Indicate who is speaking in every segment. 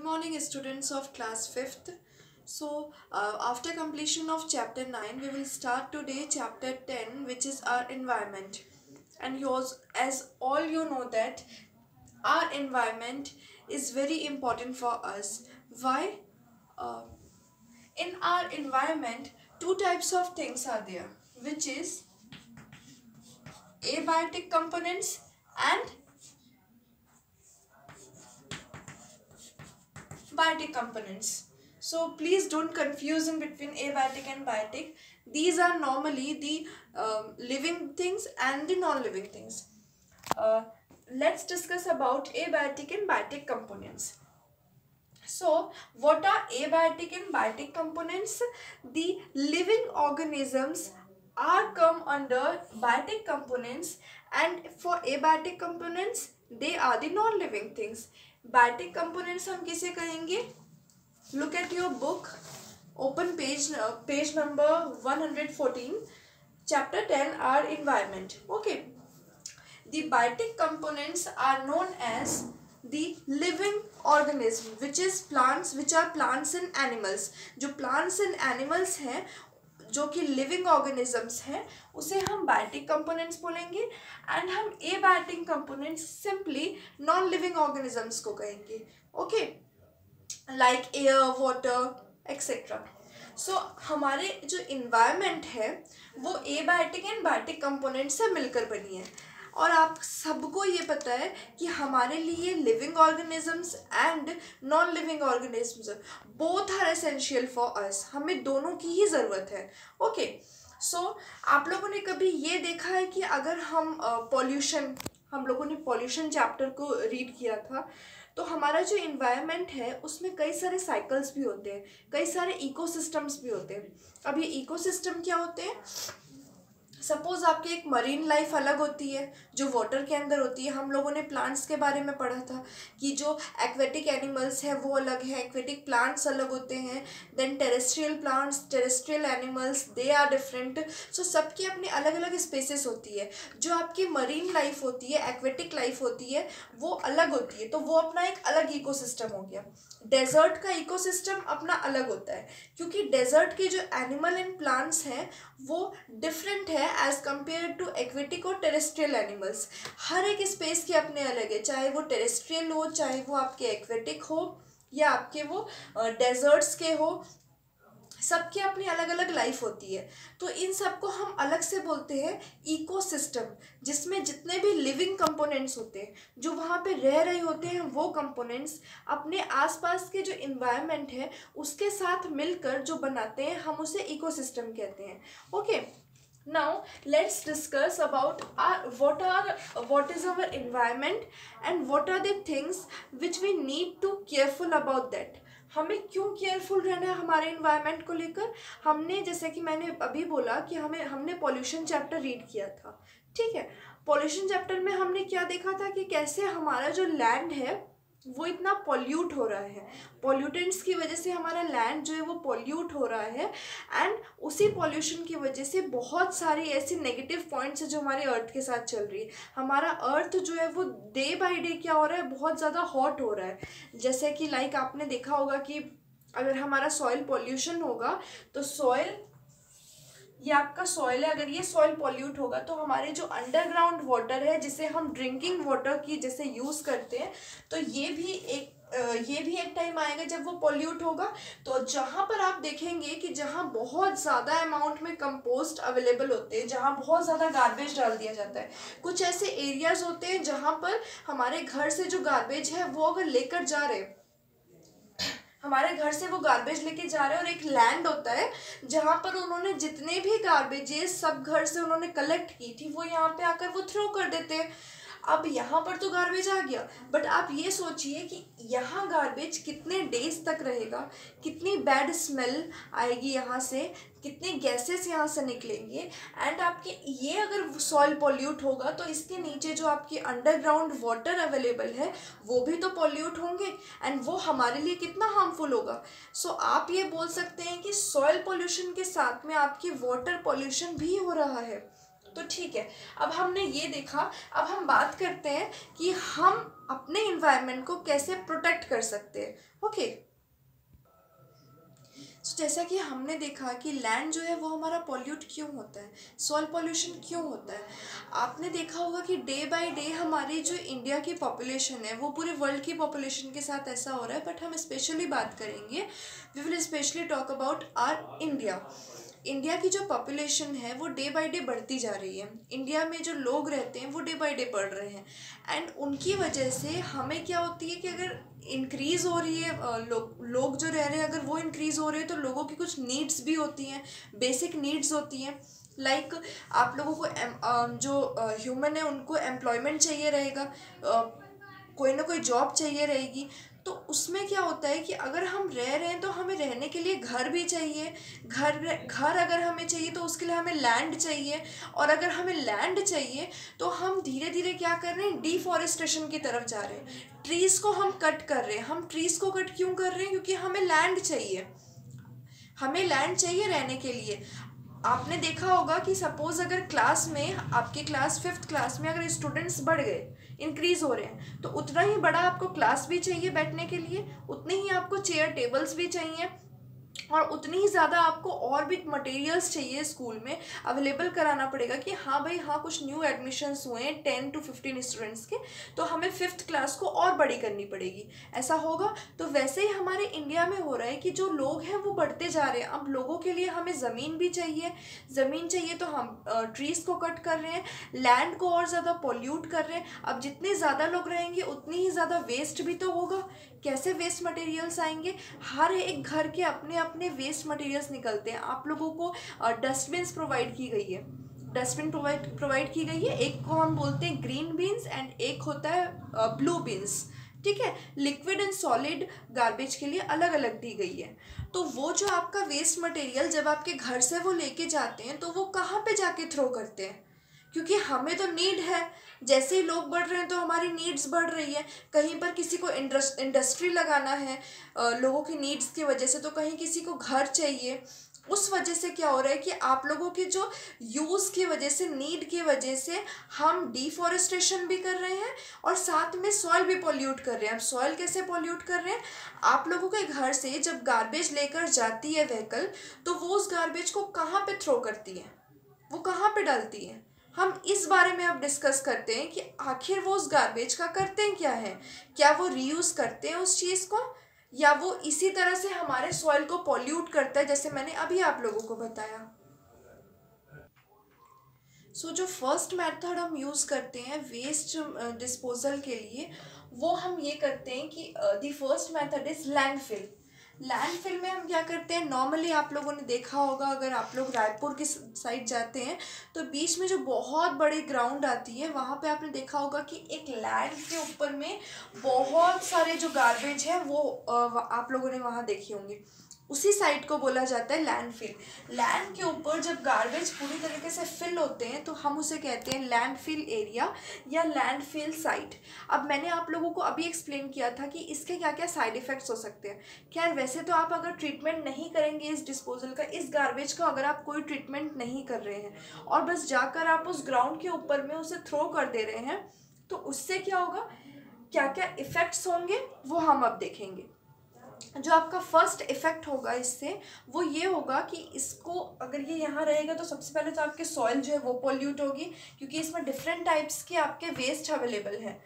Speaker 1: Good morning, students of class 5th. After completion of chapter 9, we will start today chapter 10, which is our environment. And yours, as all you know that our environment is very important for us. Why? Uh, in our environment, two types of things are there, which is abiotic components and biotic components. So please don't confuse in between abiotic and biotic. These are normally the living things and the non-living things. Let's discuss about abiotic and biotic components. So what are abiotic and biotic components? The living organisms are come under biotic components, and for abiotic components they are the non-living things. Biotic components हम किसे कहेंगे? Look at your book, open page number 114, chapter 10, our environment. Okay, the biotic components are known as the living organism, which is plants, which are plants and animals. जो plants and animals हैं, जो कि living organisms हैं, उसे हम biotic components बोलेंगे, and हम abiotic components simply non living organisms को कहेंगे. Okay, like air, water etcetera. So हमारे जो इन्वायरमेंट है वो एबायोटिक एंड बायोटिक कंपोनेंट से मिलकर बनी है, और आप सबको ये पता है कि हमारे लिए living organisms and non living organisms both are essential for us. हमें दोनों की ही ज़रूरत है. ओके, सो आप लोगों ने कभी ये देखा है कि अगर हम पॉल्यूशन, हम लोगों ने पॉल्यूशन चैप्टर को रीड किया था, तो हमारा जो इन्वायरमेंट है उसमें कई सारे साइकिल्स भी होते हैं, कई सारे इकोसिस्टम्स भी होते हैं. अब ये इकोसिस्टम क्या होते हैं? सपोज आपकी एक मरीन लाइफ अलग होती है जो वाटर के अंदर होती है. हम लोगों ने प्लांट्स के बारे में पढ़ा था कि जो एक्वेटिक एनिमल्स हैं वो अलग है, एक्वेटिक प्लांट्स अलग होते हैं, then terrestrial plants, terrestrial animals, they are different. So सबकी अपनी अलग अलग स्पेसेस होती है. जो आपकी मरीन लाइफ होती है, एक्वेटिक लाइफ होती है, वो अलग होती है, तो वो अपना एक अलग इकोसिस्टम हो गया. डेजर्ट का इकोसिस्टम अपना अलग होता है, क्योंकि डेजर्ट के जो एनिमल एंड प्लांट्स हैं वो डिफरेंट है एज कम्पेयर टू एक्वेटिक और टेरेस्ट्रियल एनिमल्स. हर एक स्पेस के अपने अलग है, चाहे वो टेरेस्ट्रियल हो, चाहे वो आपके एक्वेटिक हो, या आपके वो डेजर्ट्स के हो. सबकी अपनी अलग अलग लाइफ होती है. तो इन सबको हम अलग से बोलते हैं इकोसिस्टम, जिसमें जितने भी लिविंग कंपोनेंट्स होते हैं, जो वहाँ पे रह रहे होते हैं, वो कंपोनेंट्स अपने आसपास के जो इन्वायरमेंट है उसके साथ मिलकर जो बनाते हैं, हम उसे इकोसिस्टम कहते हैं. Okay, now let's discuss about what is our environment and what are the things which we need to careful about that. हमें क्यों केयरफुल रहना है हमारे इन्वायरमेंट को लेकर? हमने, जैसे कि मैंने अभी बोला कि हमने पॉल्यूशन चैप्टर रीड किया था. ठीक है, पॉल्यूशन चैप्टर में हमने क्या देखा था कि कैसे हमारा जो लैंड है वो इतना पॉल्यूट हो रहा है. पॉल्यूटेंट्स की वजह से हमारा लैंड जो है वो पॉल्यूट हो रहा है, एंड उसी पॉल्यूशन की वजह से बहुत सारी ऐसी नेगेटिव पॉइंट्स है जो हमारे अर्थ के साथ चल रही है. हमारा अर्थ जो है वो डे बाय डे क्या हो रहा है, बहुत ज़्यादा हॉट हो रहा है. जैसे कि लाइक आपने देखा होगा कि अगर हमारा सॉइल पॉल्यूशन होगा तो सॉइल, ये आपका सॉइल है, अगर ये सॉइल पॉल्यूट होगा तो हमारे जो अंडरग्राउंड वाटर है जिसे हम ड्रिंकिंग वाटर की जैसे यूज़ करते हैं, तो ये भी एक टाइम आएगा जब वो पॉल्यूट होगा. तो जहाँ पर आप देखेंगे कि जहाँ बहुत ज़्यादा अमाउंट में कंपोस्ट अवेलेबल होते हैं, जहाँ बहुत ज़्यादा गार्बेज डाल दिया जाता है, कुछ ऐसे एरियाज़ होते हैं जहाँ पर हमारे घर से जो गार्बेज है वो अगर लेकर जा रहे हैं, हमारे घर से वो गार्बेज लेके जा रहे हैं, और एक लैंड होता है जहाँ पर उन्होंने जितने भी गार्बेजेस सब घर से उन्होंने कलेक्ट की थी वो यहाँ पे आकर वो थ्रो कर देते हैं. अब यहाँ पर तो गार्बेज आ गया, बट आप ये सोचिए कि यहाँ गार्बेज कितने डेज तक रहेगा, कितनी बैड स्मेल आएगी यहाँ से, कितने गैसेस यहाँ से निकलेंगे, एंड आपके ये अगर सॉइल पॉल्यूट होगा तो इसके नीचे जो आपके अंडरग्राउंड वाटर अवेलेबल है वो भी तो पॉल्यूट होंगे, एंड वो हमारे लिए कितना हार्मफुल होगा. सो आप ये बोल सकते हैं कि सॉइल पॉल्यूशन के साथ में आपकी वाटर पॉल्यूशन भी हो रहा है. तो ठीक है, अब हमने ये देखा, अब हम बात करते हैं कि हम अपने इन्वायरमेंट को कैसे प्रोटेक्ट कर सकते हैं। ओके, सो जैसा कि हमने देखा कि लैंड जो है वो हमारा पॉल्यूट क्यों होता है, सॉइल पॉल्यूशन क्यों होता है। आपने देखा होगा कि डे बाय डे हमारी जो इंडिया की पॉपुलेशन है वो पूरे वर्ल्ड की पॉपुलेशन के साथ ऐसा हो रहा है, बट हम स्पेशली बात करेंगे, we will specially talk about our India. India की जो पॉपुलेशन है वो डे बाय डे बढ़ती जा रही है। इंडिया में जो लोग रहते हैं वो डे बाय डे बढ़ रहे हैं, एंड उनकी वजह से हमें क्या होती है कि अगर इंक्रीज़ हो रही है, लोग जो रह रहे हैं अगर वो इंक्रीज़ हो रहे हैं, तो लोगों की कुछ नीड्स भी होती हैं, बेसिक नीड्स होती हैं। लाइक आप लोगों को जो ह्यूमन है उनको एम्प्लॉयमेंट चाहिए रहेगा, कोई ना कोई जॉब चाहिए रहेगी। तो उसमें क्या होता है कि अगर हम रह रहे हैं तो हमें रहने के लिए घर भी चाहिए, घर अगर हमें चाहिए तो उसके लिए हमें लैंड चाहिए, और अगर हमें लैंड चाहिए तो हम धीरे धीरे क्या कर रहे हैं, डिफॉरेस्टेशन की तरफ जा रहे हैं, ट्रीज़ को हम कट कर रहे हैं। हम ट्रीज़ को कट क्यों कर रहे हैं, क्योंकि हमें लैंड चाहिए, हमें लैंड चाहिए रहने के लिए। आपने देखा होगा कि सपोज अगर क्लास में, आपके क्लास 5th क्लास में अगर स्टूडेंट्स बढ़ गए, इंक्रीज हो रहे हैं, तो उतना ही बड़ा आपको क्लास भी चाहिए बैठने के लिए, उतने ही आपको चेयर टेबल्स भी चाहिए, और उतनी ही ज़्यादा आपको और भी मटेरियल्स चाहिए स्कूल में अवेलेबल कराना पड़ेगा कि हाँ भाई हाँ, कुछ न्यू एडमिशन्स हुए हैं 10 to 15 स्टूडेंट्स के, तो हमें 5th क्लास को और बड़ी करनी पड़ेगी। ऐसा होगा। तो वैसे ही हमारे इंडिया में हो रहा है कि जो लोग हैं वो बढ़ते जा रहे हैं। अब लोगों के लिए हमें ज़मीन भी चाहिए, ज़मीन चाहिए तो हम ट्रीज़ को कट कर रहे हैं, लैंड को और ज़्यादा पॉल्यूट कर रहे हैं। अब जितने ज़्यादा लोग रहेंगे उतनी ही ज़्यादा वेस्ट भी तो होगा। कैसे वेस्ट मटेरियल्स आएंगे, हर एक घर के अपने अपने वेस्ट मटेरियल्स निकलते हैं। आप लोगों को डस्टबिन्स प्रोवाइड की गई है, डस्टबिन प्रोवाइड की गई है, एक को हम बोलते हैं ग्रीन बीन्स एंड एक होता है ब्लू बीन्स, ठीक है। लिक्विड एंड सॉलिड गार्बेज के लिए अलग अलग दी गई है। तो वो जो आपका वेस्ट मटेरियल जब आपके घर से वो लेके जाते हैं तो वो कहाँ पे जाके थ्रो करते हैं, क्योंकि हमें तो नीड है, जैसे ही लोग बढ़ रहे हैं तो हमारी नीड्स बढ़ रही है। कहीं पर किसी को इंडस्ट्री लगाना है लोगों की नीड्स की वजह से, तो कहीं किसी को घर चाहिए। उस वजह से क्या हो रहा है कि आप लोगों के जो यूज़ की वजह से, नीड की वजह से हम डिफॉरेस्टेशन भी कर रहे हैं और साथ में सॉइल भी पॉल्यूट कर रहे हैं। अब सॉइल कैसे पॉल्यूट कर रहे हैं, आप लोगों के घर से जब गार्बेज लेकर जाती है व्हीकल, तो वो उस गार्बेज को कहाँ पे थ्रो करती है, वो कहाँ पे डालती है। हम इस बारे में अब डिस्कस करते हैं कि आखिर वो उस गार्बेज का करते हैं क्या है, क्या वो रीयूज़ करते हैं उस चीज़ को, या वो इसी तरह से हमारे सॉइल को पॉल्यूट करता है, जैसे मैंने अभी आप लोगों को बताया। सो जो फर्स्ट मेथड हम यूज़ करते हैं वेस्ट डिस्पोजल के लिए, वो हम ये करते हैं कि the first method is landfill. Landfill में हम क्या करते हैं, नॉर्मली आप लोगों ने देखा होगा, अगर आप लोग रायपुर की साइड जाते हैं तो बीच में जो बहुत बड़ी ग्राउंड आती है, वहाँ पे आपने देखा होगा कि एक लैंड के ऊपर में बहुत सारे जो गार्बेज है वो आप लोगों ने वहाँ देखी होंगी। उसी साइट को बोला जाता है लैंडफिल। लैंड के ऊपर जब गार्बेज पूरी तरीके से फिल होते हैं तो हम उसे कहते हैं लैंडफिल एरिया या लैंडफिल साइट। अब मैंने आप लोगों को अभी एक्सप्लेन किया था कि इसके क्या क्या साइड इफ़ेक्ट्स हो सकते हैं। खैर वैसे तो आप अगर ट्रीटमेंट नहीं करेंगे इस डिस्पोजल का, इस गार्बेज का अगर आप कोई ट्रीटमेंट नहीं कर रहे हैं और बस जाकर आप उस ग्राउंड के ऊपर में उसे थ्रो कर दे रहे हैं, तो उससे क्या होगा, क्या क्या इफ़ेक्ट्स होंगे वो हम अब देखेंगे। जो आपका फर्स्ट इफेक्ट होगा इससे, वो ये होगा कि इसको अगर ये यहाँ रहेगा तो सबसे पहले तो आपके सॉइल जो है वो पॉल्यूट होगी, क्योंकि इसमें डिफरेंट टाइप्स के आपके वेस्ट अवेलेबल हैं।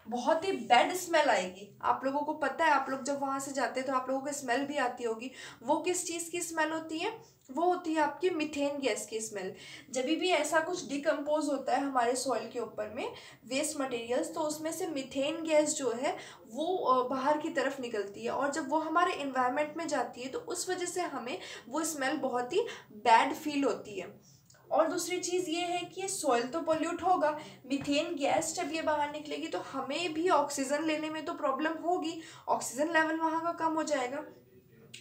Speaker 1: बहुत ही बैड स्मेल आएगी। आप लोगों को पता है, आप लोग जब वहाँ से जाते हैं तो आप लोगों को स्मेल भी आती होगी। वो किस चीज़ की स्मेल होती है, वो होती है आपकी मीथेन गैस की स्मेल। जब भी ऐसा कुछ डिकम्पोज होता है हमारे सॉइल के ऊपर में वेस्ट मटेरियल्स, तो उसमें से मीथेन गैस जो है वो बाहर की तरफ निकलती है, और जब वो हमारे इन्वायरमेंट में जाती है तो उस वजह से हमें वो स्मेल बहुत ही बैड फील होती है। और दूसरी चीज़ ये है कि सॉइल तो पोल्यूट होगा, मीथेन गैस जब ये बाहर निकलेगी तो हमें भी ऑक्सीजन लेने में तो प्रॉब्लम होगी, ऑक्सीजन लेवल वहाँ का कम हो जाएगा।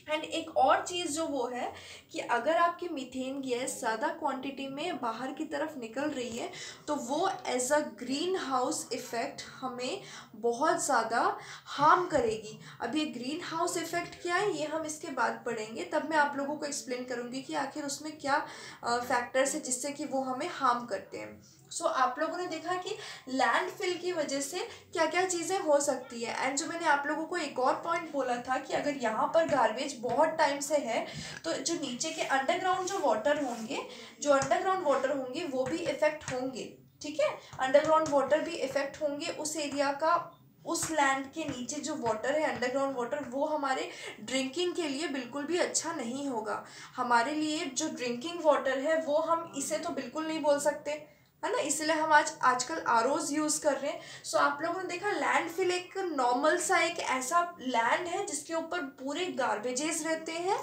Speaker 1: एंड एक और चीज़ जो वो है कि अगर आपकी मीथेन गैस ज़्यादा क्वांटिटी में बाहर की तरफ निकल रही है तो वो as a greenhouse effect हमें बहुत ज़्यादा हार्म करेगी। अब ये ग्रीन हाउस इफ़ेक्ट क्या है ये हम इसके बाद पढ़ेंगे, तब मैं आप लोगों को एक्सप्लेन करूँगी कि आखिर उसमें क्या फैक्टर्स है जिससे कि वो हमें हार्म करते हैं। सो आप लोगों ने देखा कि लैंडफिल की वजह से क्या क्या चीज़ें हो सकती है। एंड जो मैंने आप लोगों को एक और पॉइंट बोला था कि अगर यहाँ पर गार्बेज बहुत टाइम से है तो जो नीचे के अंडरग्राउंड जो वाटर होंगे वो भी इफेक्ट होंगे। ठीक है, अंडरग्राउंड वाटर भी इफेक्ट होंगे। उस एरिया का, उस लैंड के नीचे जो वाटर है अंडरग्राउंड वाटर, वो हमारे ड्रिंकिंग के लिए बिल्कुल भी अच्छा नहीं होगा। हमारे लिए जो ड्रिंकिंग वाटर है वो हम इसे तो बिल्कुल नहीं बोल सकते, है ना, इसलिए हम आजकल आरओज यूज़ कर रहे हैं। सो आप लोगों ने देखा लैंडफिल एक नॉर्मल सा एक ऐसा लैंड है जिसके ऊपर पूरे गार्बेजेस रहते हैं,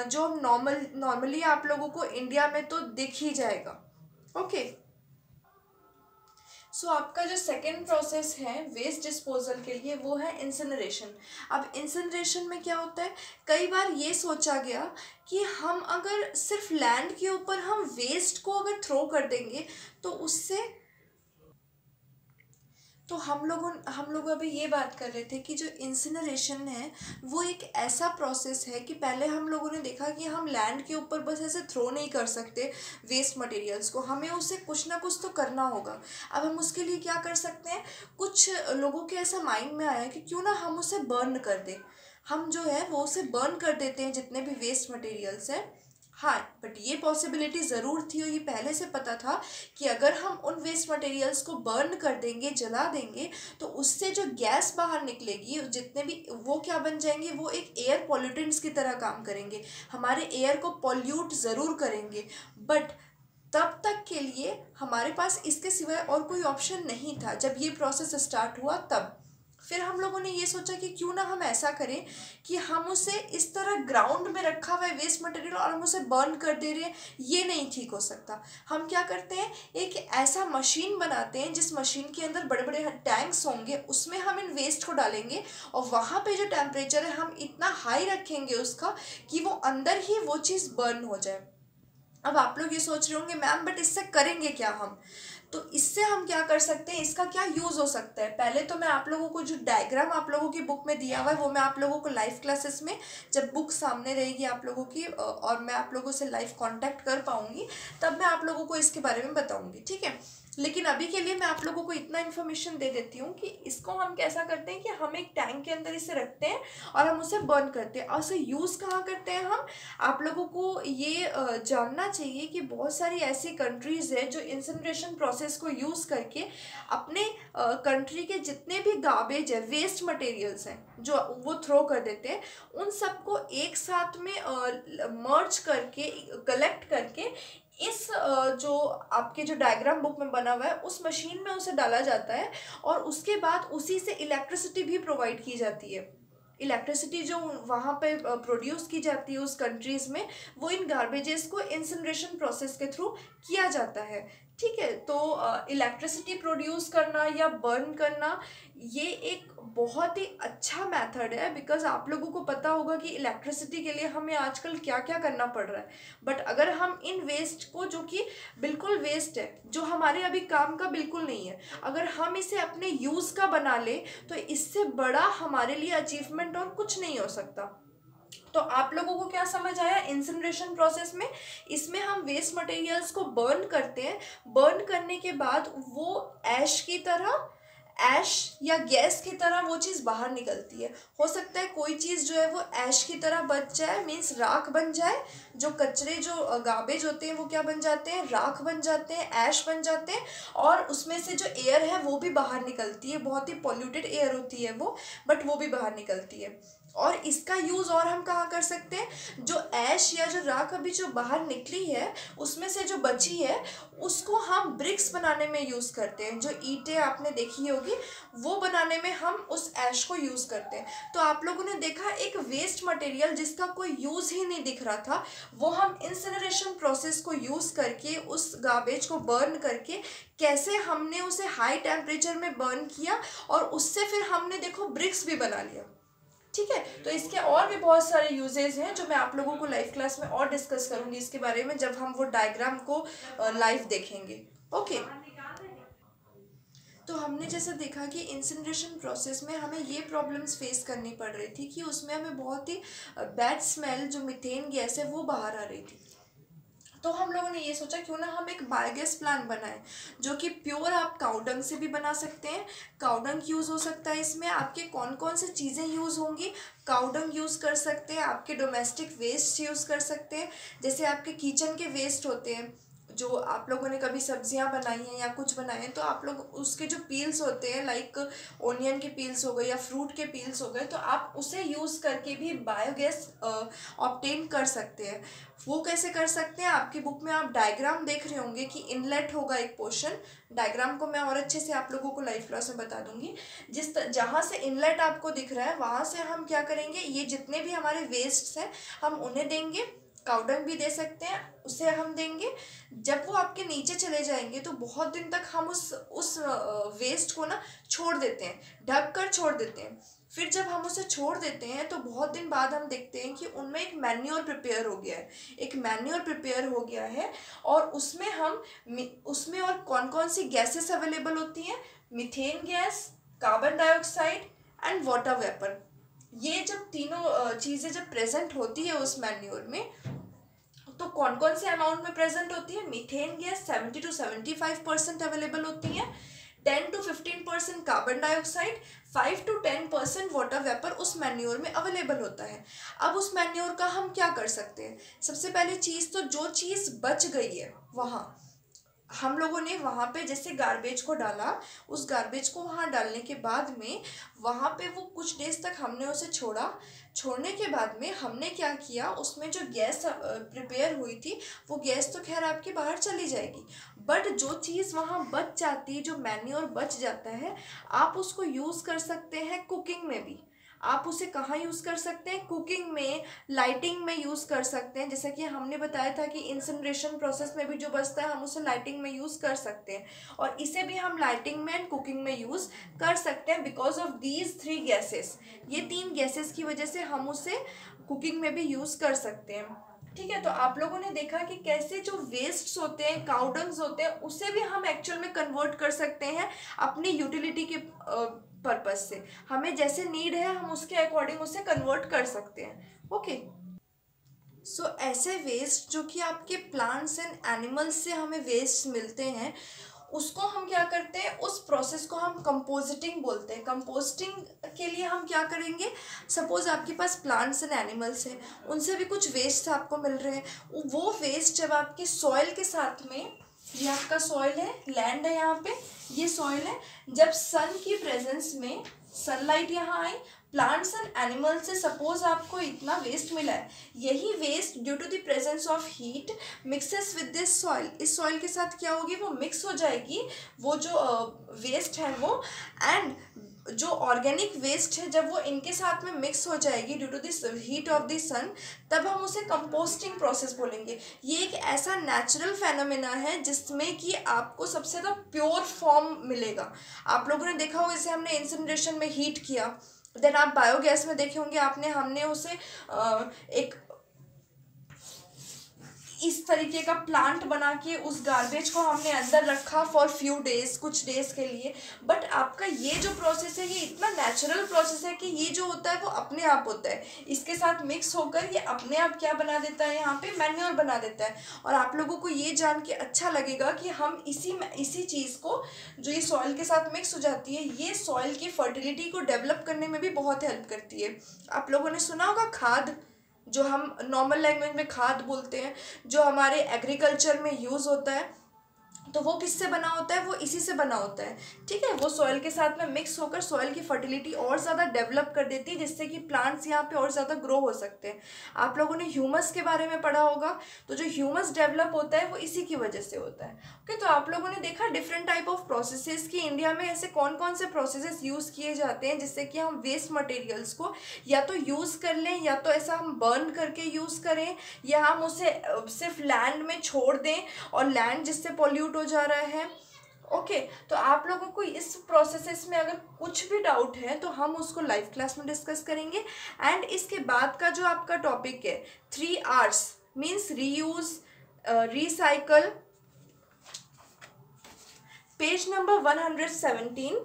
Speaker 1: जो नॉर्मली आप लोगों को इंडिया में तो दिख ही जाएगा। ओके, सो आपका जो सेकेंड प्रोसेस है वेस्ट डिस्पोजल के लिए वो है इंसिनरेशन। अब इंसिनरेशन में क्या होता है, कई बार ये सोचा गया कि हम अगर सिर्फ लैंड के ऊपर हम वेस्ट को अगर थ्रो कर देंगे तो उससे, तो हम लोग अभी ये बात कर रहे थे कि जो इंसिनरेशन है वो एक ऐसा प्रोसेस है कि पहले हम लोगों ने देखा कि हम लैंड के ऊपर बस ऐसे थ्रो नहीं कर सकते वेस्ट मटेरियल्स को, हमें उसे कुछ ना कुछ तो करना होगा। अब हम उसके लिए क्या कर सकते हैं, कुछ लोगों के ऐसा माइंड में आया कि क्यों ना हम उसे बर्न कर दें। हम जो है वो उसे बर्न कर देते हैं जितने भी वेस्ट मटेरियल्स हैं। हाँ, बट ये पॉसिबिलिटी ज़रूर थी और ये पहले से पता था कि अगर हम उन वेस्ट मटेरियल्स को बर्न कर देंगे, जला देंगे, तो उससे जो गैस बाहर निकलेगी, जितने भी वो क्या बन जाएंगे, वो एक एयर पॉल्यूटेंट्स की तरह काम करेंगे, हमारे एयर को पॉल्यूट ज़रूर करेंगे। बट तब तक के लिए हमारे पास इसके सिवाय और कोई ऑप्शन नहीं था। जब ये प्रोसेस स्टार्ट हुआ तब फिर हम लोगों ने ये सोचा कि क्यों ना हम ऐसा करें कि हम उसे इस तरह ग्राउंड में रखा हुआ है वेस्ट मटेरियल और हम उसे बर्न कर दे रहे हैं, ये नहीं ठीक हो सकता। हम क्या करते हैं, एक ऐसा मशीन बनाते हैं जिस मशीन के अंदर बड़े बड़े टैंक्स होंगे, उसमें हम इन वेस्ट को डालेंगे और वहाँ पे जो टेम्परेचर है हम इतना हाई रखेंगे उसका कि वो अंदर ही वो चीज़ बर्न हो जाए। अब आप लोग ये सोच रहे होंगे मैम बट इससे करेंगे क्या हम, तो इससे हम क्या कर सकते हैं, इसका क्या यूज़ हो सकता है। पहले तो मैं आप लोगों को जो डायग्राम आप लोगों की बुक में दिया हुआ है वो मैं आप लोगों को लाइव क्लासेस में, जब बुक सामने रहेगी आप लोगों की और मैं आप लोगों से लाइव कांटेक्ट कर पाऊंगी, तब मैं आप लोगों को इसके बारे में बताऊंगी। ठीक है, लेकिन अभी के लिए मैं आप लोगों को इतना इन्फॉर्मेशन दे देती हूँ कि इसको हम कैसा करते हैं कि हम एक टैंक के अंदर इसे रखते हैं और हम उसे बर्न करते हैं। और उसे यूज़ कहाँ करते हैं हम, आप लोगों को ये जानना चाहिए कि बहुत सारी ऐसी कंट्रीज़ है जो इंसिनरेशन प्रोसेस को यूज़ करके अपने कंट्री के जितने भी गार्बेज है, वेस्ट मटेरियल्स हैं जो वो थ्रो कर देते हैं, उन सबको एक साथ में मर्ज करके, कलेक्ट करके इस जो आपके जो डायग्राम बुक में बना हुआ है उस मशीन में उसे डाला जाता है और उसके बाद उसी से इलेक्ट्रिसिटी भी प्रोवाइड की जाती है। इलेक्ट्रिसिटी जो वहाँ पे प्रोड्यूस की जाती है उस कंट्रीज़ में, वो इन गार्बेजेस को इंसिनरेशन प्रोसेस के थ्रू किया जाता है। ठीक है, तो इलेक्ट्रिसिटी प्रोड्यूस करना या बर्न करना ये एक बहुत ही अच्छा मेथड है, बिकॉज आप लोगों को पता होगा कि इलेक्ट्रिसिटी के लिए हमें आजकल क्या क्या करना पड़ रहा है। बट अगर हम इन वेस्ट को, जो कि बिल्कुल वेस्ट है, जो हमारे अभी काम का बिल्कुल नहीं है, अगर हम इसे अपने यूज़ का बना ले तो इससे बड़ा हमारे लिए अचीवमेंट और कुछ नहीं हो सकता। तो आप लोगों को क्या समझ आया इंसिनरेशन प्रोसेस में, इसमें हम वेस्ट मटेरियल्स को बर्न करते हैं, बर्न करने के बाद वो ऐश की तरह, ऐश या गैस की तरह वो चीज़ बाहर निकलती है। हो सकता है कोई चीज़ जो है वो ऐश की तरह बच जाए, मीन्स राख बन जाए, जो कचरे जो गार्बेज होते हैं वो क्या बन जाते हैं, राख बन जाते हैं, ऐश बन जाते हैं, और उसमें से जो एयर है वो भी बाहर निकलती है, बहुत ही पॉल्यूटेड एयर होती है वो, बट वो भी बाहर निकलती है। और इसका यूज़ और हम कहाँ कर सकते हैं, जो ऐश या जो राख अभी जो बाहर निकली है उसमें से जो बची है उसको हम ब्रिक्स बनाने में यूज़ करते हैं। जो ईंटें आपने देखी होगी वो बनाने में हम उस ऐश को यूज़ करते हैं। तो आप लोगों ने देखा एक वेस्ट मटेरियल जिसका कोई यूज़ ही नहीं दिख रहा था, वो हम इंसिनरेशन प्रोसेस को यूज़ करके उस गार्बेज को बर्न करके कैसे हमने उसे हाई टेम्परेचर में बर्न किया और उससे फिर हमने देखो ब्रिक्स भी बना लिया। ठीक है, तो इसके और भी बहुत सारे यूजेस हैं जो मैं आप लोगों को लाइव क्लास में और डिस्कस करूंगी इसके बारे में, जब हम वो डायग्राम को लाइव देखेंगे। ओके, तो हमने जैसे देखा कि इंसिनरेशन प्रोसेस में हमें ये प्रॉब्लम्स फेस करनी पड़ रही थी कि उसमें हमें बहुत ही बैड स्मेल, जो मीथेन गैस है, वो बाहर आ रही थी। तो हम लोगों ने ये सोचा क्यों ना हम एक बायोगैस प्लांट बनाएं, जो कि प्योर आप काउडंग से भी बना सकते हैं। काउडंग यूज़ हो सकता है इसमें, आपके कौन कौन से चीज़ें यूज़ होंगी, काउडंग यूज़ कर सकते हैं, आपके डोमेस्टिक वेस्ट यूज़ कर सकते हैं, जैसे आपके किचन के वेस्ट होते हैं, जो आप लोगों ने कभी सब्जियां बनाई हैं या कुछ बनाए हैं, तो आप लोग उसके जो पील्स होते हैं, लाइक ओनियन के पील्स हो गए या फ्रूट के पील्स हो गए, तो आप उसे यूज़ करके भी बायोगैस ऑब्टेन कर सकते हैं। वो कैसे कर सकते हैं, आपकी बुक में आप डायग्राम देख रहे होंगे कि इनलेट होगा एक पोर्शन, डायग्राम को मैं और अच्छे से आप लोगों को लाइव क्लास में बता दूंगी। जहाँ से इनलेट आपको दिख रहा है वहाँ से हम क्या करेंगे, ये जितने भी हमारे वेस्ट्स हैं हम उन्हें देंगे, काउडंग भी दे सकते हैं, उसे हम देंगे। जब वो आपके नीचे चले जाएंगे तो बहुत दिन तक हम उस वेस्ट को ना छोड़ देते हैं, ढक कर छोड़ देते हैं। फिर जब हम उसे छोड़ देते हैं तो बहुत दिन बाद हम देखते हैं कि उनमें एक मैन्योर प्रिपेयर हो गया है, एक मैन्योर प्रिपेयर हो गया है। और उसमें और कौन कौन सी गैसेस अवेलेबल होती हैं, methane gas, carbon dioxide and water vapour. ये जब तीनों चीज़ें जब प्रेजेंट होती है उस मैन्योर में, तो कौन कौन से अमाउंट में प्रेजेंट होती है, मीथेन गैस 70 to 75% अवेलेबल होती है, 10 to 15% carbon dioxide, 5 to 10% water vapour उस मैन्योर में अवेलेबल होता है। अब उस मैन्योर का हम क्या कर सकते हैं, सबसे पहली चीज़ तो जो चीज़ बच गई है वहाँ हम लोगों ने वहाँ पे जैसे गार्बेज को डाला, उस गार्बेज को वहाँ डालने के बाद में वहाँ पे वो कुछ डेज तक हमने उसे छोड़ा। छोड़ने के बाद में हमने क्या किया, उसमें जो गैस प्रिपेयर हुई थी वो गैस तो खैर आपकी बाहर चली जाएगी, बट जो चीज़ वहाँ बच जाती है, जो मैन्योर बच जाता है, आप उसको यूज़ कर सकते हैं कुकिंग में भी। आप उसे कहाँ यूज़ कर सकते हैं, कुकिंग में, लाइटिंग में यूज़ कर सकते हैं। जैसा कि हमने बताया था कि इंसिनरेशन प्रोसेस में भी जो बचता है हम उसे लाइटिंग में यूज़ कर सकते हैं, और इसे भी हम लाइटिंग में एंड कुकिंग में यूज़ कर सकते हैं बिकॉज ऑफ दीज 3 गैसेस। ये 3 गैसेस की वजह से हम उसे कुकिंग में भी यूज़ कर सकते हैं। ठीक है, तो आप लोगों ने देखा कि कैसे जो वेस्ट्स होते हैं, काउडंग्स होते हैं, उसे भी हम एक्चुअल में कन्वर्ट कर सकते हैं अपनी यूटिलिटी के पर्पज से। हमें जैसे नीड है हम उसके अकॉर्डिंग उसे कन्वर्ट कर सकते हैं। ओके, सो ऐसे वेस्ट जो कि आपके प्लांट्स एंड एनिमल्स से हमें वेस्ट मिलते हैं, उसको हम क्या करते हैं, उस प्रोसेस को हम कंपोजिटिंग बोलते हैं। कंपोस्टिंग के लिए हम क्या करेंगे, सपोज आपके पास प्लांट्स एंड एनिमल्स हैं, उनसे भी कुछ वेस्ट आपको मिल रहे हैं, वो वेस्ट जब आपके सॉइल के साथ में, ये आपका सॉइल है, लैंड है यहाँ पे, ये सॉइल है, जब सन की प्रेजेंस में सनलाइट यहाँ आई, प्लांट्स एंड एनिमल्स से सपोज आपको इतना वेस्ट मिला है, यही waste due to the presence of heat mixes with this soil, इस सॉइल के साथ क्या होगी, वो मिक्स हो जाएगी, वो जो वेस्ट है वो, एंड जो ऑर्गेनिक वेस्ट है जब वो इनके साथ में मिक्स हो जाएगी due to this heat of the sun, तब हम उसे कंपोस्टिंग प्रोसेस बोलेंगे। ये एक ऐसा नेचुरल फेनोमेना है जिसमें कि आपको सबसे ज़्यादा प्योर फॉर्म मिलेगा। आप लोगों ने देखा होगा, जैसे हमने इंसिनरेशन में हीट किया, देन आप बायोगैस में देखे होंगे हमने उसे एक इस तरीके का प्लांट बना के उस गार्बेज को हमने अंदर रखा फॉर फ्यू डेज, कुछ डेज के लिए। बट आपका ये जो प्रोसेस है ये इतना नेचुरल प्रोसेस है कि ये जो होता है वो अपने आप होता है, इसके साथ मिक्स होकर ये अपने आप क्या बना देता है, यहाँ पे मैन्योर बना देता है। और आप लोगों को ये जान के अच्छा लगेगा कि हम इसी चीज़ को, जो ये सॉइल के साथ मिक्स हो जाती है, ये सॉइल की फर्टिलिटी को डेवलप करने में भी बहुत हेल्प करती है। आप लोगों ने सुना होगा खाद, जो हम नॉर्मल लैंग्वेज में खाद बोलते हैं, जो हमारे एग्रीकल्चर में यूज़ होता है, तो वो किससे बना होता है, वो इसी से बना होता है। ठीक है, वो सॉइल के साथ में मिक्स होकर सॉइल की फर्टिलिटी और ज़्यादा डेवलप कर देती है, जिससे कि प्लांट्स यहाँ पे और ज़्यादा ग्रो हो सकते हैं। आप लोगों ने ह्यूमस के बारे में पढ़ा होगा, तो जो ह्यूमस डेवलप होता है वो इसी की वजह से होता है। ओके, तो आप लोगों ने देखा डिफरेंट टाइप ऑफ प्रोसेसेस कि इंडिया में ऐसे कौन कौन से प्रोसेसेस यूज़ किए जाते हैं जिससे कि हम वेस्ट मटेरियल्स को या तो यूज़ कर लें, या तो ऐसा हम बर्न करके यूज़ करें, या हम उसे सिर्फ लैंड में छोड़ दें और लैंड जिससे पॉल्यूट हो जा रहा है ओके तो आप लोगों को इस प्रोसेसेस में अगर कुछ भी डाउट है तो हम उसको लाइव क्लास में डिस्कस करेंगे। एंड इसके बाद का जो आपका टॉपिक है 3 Rs means reuse, recycle, page number 117,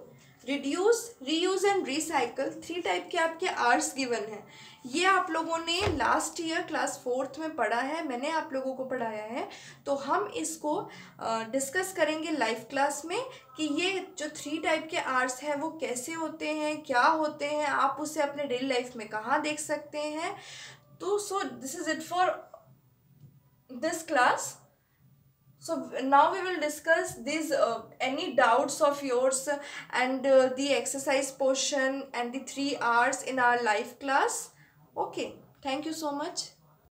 Speaker 1: reduce, reuse and recycle, 3 type के आपके आर्ट्स गिवन है। ये आप लोगों ने लास्ट ईयर क्लास 4th में पढ़ा है, मैंने आप लोगों को पढ़ाया है। तो हम इसको डिस्कस करेंगे लाइव क्लास में कि ये जो 3 टाइप के आर्ट्स हैं वो कैसे होते हैं, क्या होते हैं, आप उसे अपने डेली लाइफ में कहाँ देख सकते हैं। तो so this is it for this class. So now we will discuss these any doubts of yours and the exercise portion and the 3 Rs in our live class. Okay, thank you so much.